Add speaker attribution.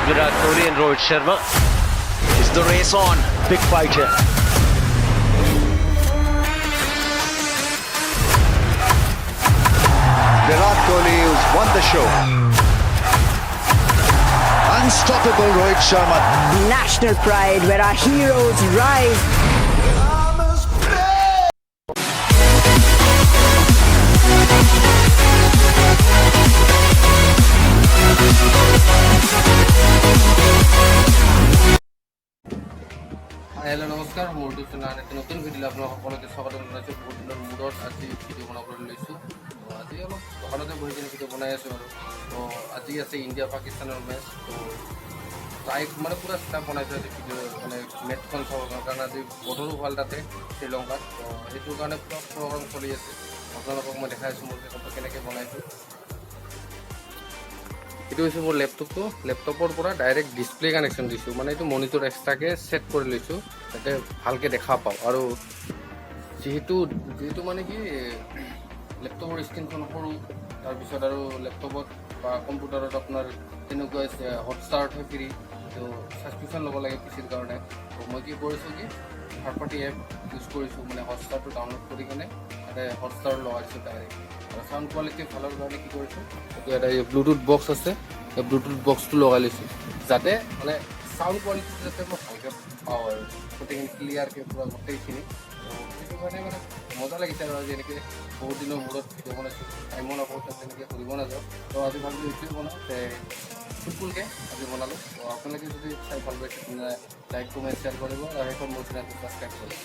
Speaker 1: Virat Kohli and Rohit Sharma.
Speaker 2: Is the race on?
Speaker 1: Big fight here.
Speaker 2: Virat Kohli who's won the show. Unstoppable Rohit Sharma.
Speaker 3: National pride where our heroes rise.
Speaker 4: Hello' নমস্কাৰ মোৰ দুজনাৰ এটা নতুন video' আপোনাক সকলোকে স্বাগতম জনাইছোঁ। বহুত দিনৰ মূৰত আজি ভিডিঅ' বনাবলৈ লৈছোঁ। তো আজি অলপ দোকানতে বহি কিনে ভিডিঅ' বনাই আছোঁ আৰু তো আজি আছে ইণ্ডিয়া পাকিস্তানৰ মেচ। তো তাইক মানে পূৰা ষ্টাফ বনাইছোঁ আজি ভিডিঅ' মানে মেচখন চাবৰ কাৰণে। আজি বতৰো ভাল তাতে শ্ৰীলংকাত, তো সেইটো কাৰণে পূৰা প্ৰগ্ৰাম চলি আছে। আপোনালোকক মই দেখাই আছোঁ মোৰ চেকআপটো কেনেকৈ বনাইছোঁ। এইটো হৈছে মোৰ লেপটপটো। লেপটপৰ পৰা ডাইৰেক্ট ডিছপ্লে কানেকশ্যন দিছোঁ, মানে এইটো মনিটৰ এক্সট্ৰাকৈ ছেট কৰি লৈছোঁ যাতে ভালকৈ দেখা পাওঁ। আৰু যিহেতু মানে কি লেপটপৰ স্ক্ৰীণখন সৰু, তাৰপিছত আৰু লেপটপত বা কম্পিউটাৰত আপোনাৰ তেনেকুৱা হটষ্টাৰত হয় ফ্ৰী, তো ছাবস্ক্ৰিপশ্যন ল'ব লাগে পিচিৰ কাৰণে। তো মই কি কৰিছোঁ কি থাৰ্ড পাৰ্টি এপ ইউজ কৰিছোঁ, মানে হটষ্টাৰটো ডাউনলোড কৰি কিনে তাতে হটষ্টাৰ লগাইছোঁ ডাইৰেক্ট। আৰু চাউণ্ড কোৱালিটি ভালৰ কাৰণে কি কৰিছোঁ, এইটো এটা ব্লুটুথ বক্স আছে, এই ব্লুটুথ বক্সটো লগাই লৈছোঁ যাতে মানে চাউণ্ড কোৱালিটি যাতে মই ভালকৈ পাওঁ আৰু গোটেইখিনি ক্লিয়াৰকৈ পূৰা গোটেইখিনি। তো সেইটো কাৰণে মানে মজা লাগিছে আৰু আজি এনেকৈ বহুত দিনৰ মূৰত ভিডিঅ' বনাইছোঁ। টাইমো নাপাওঁ তাত তেনেকৈ কৰিব নাযাওঁ, তো আজি ভাবিলোঁ এইটোৱে বনাওঁ। চিম্পুলকৈ আজি বনালোঁ। তো আপোনালোকে যদি চাই ভাল পাইছে লাইক কমেণ্ট শ্বেয়াৰ কৰিব আৰু সেইখন মোৰ চেনেলটো ছাবস্ক্ৰাইব কৰিব।